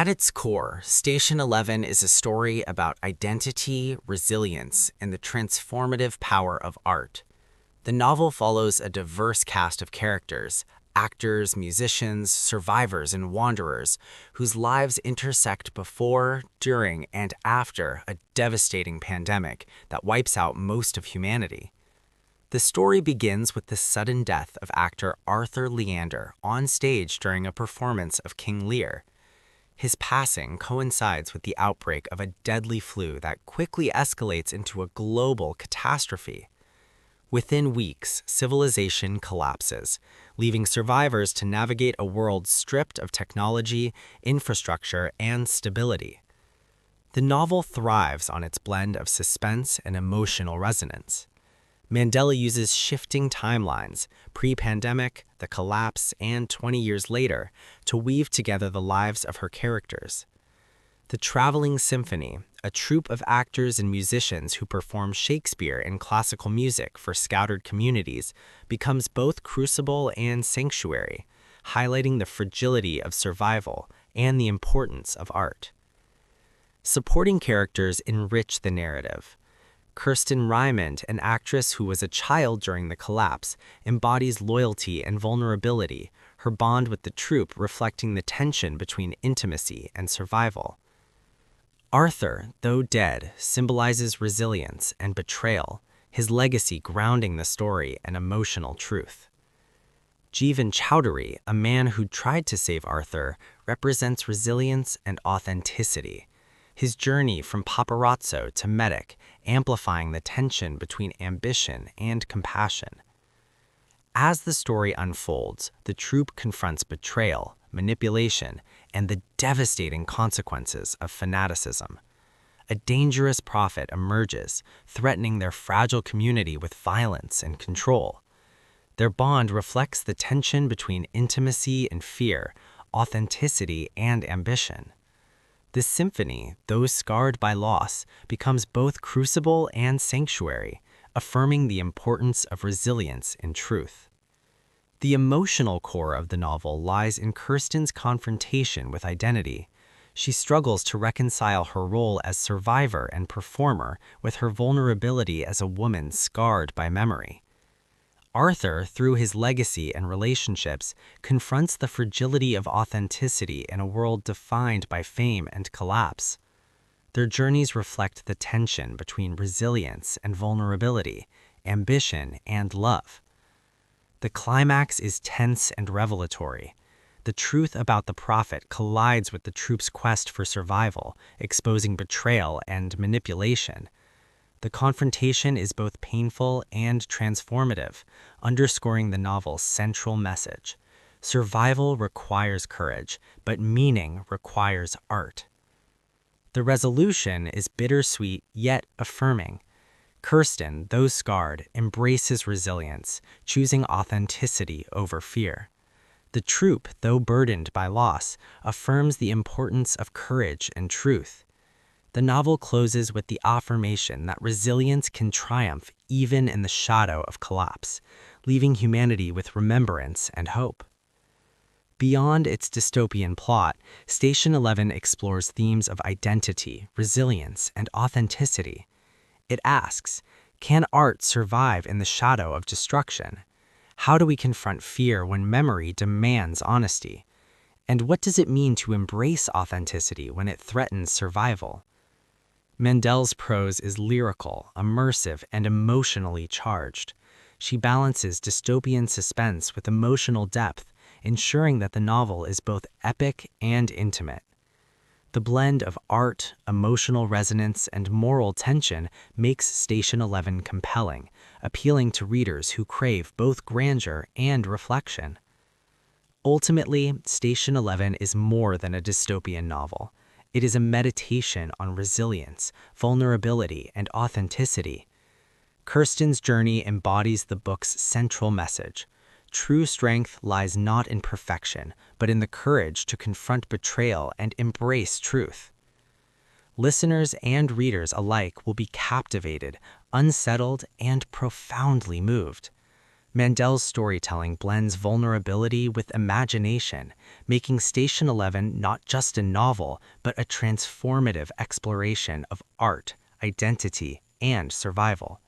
At its core, Station 11 is a story about identity, resilience, and the transformative power of art. The novel follows a diverse cast of characters, actors, musicians, survivors, and wanderers, whose lives intersect before, during, and after a devastating pandemic that wipes out most of humanity. The story begins with the sudden death of actor Arthur Leander on stage during a performance of King Lear. His passing coincides with the outbreak of a deadly flu that quickly escalates into a global catastrophe. Within weeks, civilization collapses, leaving survivors to navigate a world stripped of technology, infrastructure, and stability. The novel thrives on its blend of suspense and emotional resonance. Mandel uses shifting timelines, pre-pandemic, the collapse, and 20 years later, to weave together the lives of her characters. The Traveling Symphony, a troupe of actors and musicians who perform Shakespeare and classical music for scattered communities, becomes both crucible and sanctuary, highlighting the fragility of survival and the importance of art. Supporting characters enrich the narrative. Kirsten Rymond, an actress who was a child during the collapse, embodies loyalty and vulnerability, her bond with the troupe reflecting the tension between intimacy and survival. Arthur, though dead, symbolizes resilience and betrayal, his legacy grounding the story in emotional truth. Jeevan Chowdhury, a man who tried to save Arthur, represents resilience and authenticity, his journey from paparazzo to medic, amplifying the tension between ambition and compassion. As the story unfolds, the troupe confronts betrayal, manipulation, and the devastating consequences of fanaticism. A dangerous prophet emerges, threatening their fragile community with violence and control. Their bond reflects the tension between intimacy and fear, authenticity and ambition. The symphony, though scarred by loss, becomes both crucible and sanctuary, affirming the importance of resilience and truth. The emotional core of the novel lies in Kirsten's confrontation with identity. She struggles to reconcile her role as survivor and performer with her vulnerability as a woman scarred by memory. Arthur, through his legacy and relationships, confronts the fragility of authenticity in a world defined by fame and collapse. Their journeys reflect the tension between resilience and vulnerability, ambition and love. The climax is tense and revelatory. The truth about the prophet collides with the troupe's quest for survival, exposing betrayal and manipulation. The confrontation is both painful and transformative, underscoring the novel's central message. Survival requires courage, but meaning requires art. The resolution is bittersweet yet affirming. Kirsten, though scarred, embraces resilience, choosing authenticity over fear. The troupe, though burdened by loss, affirms the importance of courage and truth. The novel closes with the affirmation that resilience can triumph even in the shadow of collapse, leaving humanity with remembrance and hope. Beyond its dystopian plot, Station 11 explores themes of identity, resilience, and authenticity. It asks, can art survive in the shadow of destruction? How do we confront fear when memory demands honesty? And what does it mean to embrace authenticity when it threatens survival? Mandel's prose is lyrical, immersive, and emotionally charged. She balances dystopian suspense with emotional depth, ensuring that the novel is both epic and intimate. The blend of art, emotional resonance, and moral tension makes Station 11 compelling, appealing to readers who crave both grandeur and reflection. Ultimately, Station 11 is more than a dystopian novel. It is a meditation on resilience, vulnerability, and authenticity. Kirsten's journey embodies the book's central message. True strength lies not in perfection, but in the courage to confront betrayal and embrace truth. Listeners and readers alike will be captivated, unsettled, and profoundly moved. Mandel's storytelling blends vulnerability with imagination, making Station 11 not just a novel, but a transformative exploration of art, identity, and survival.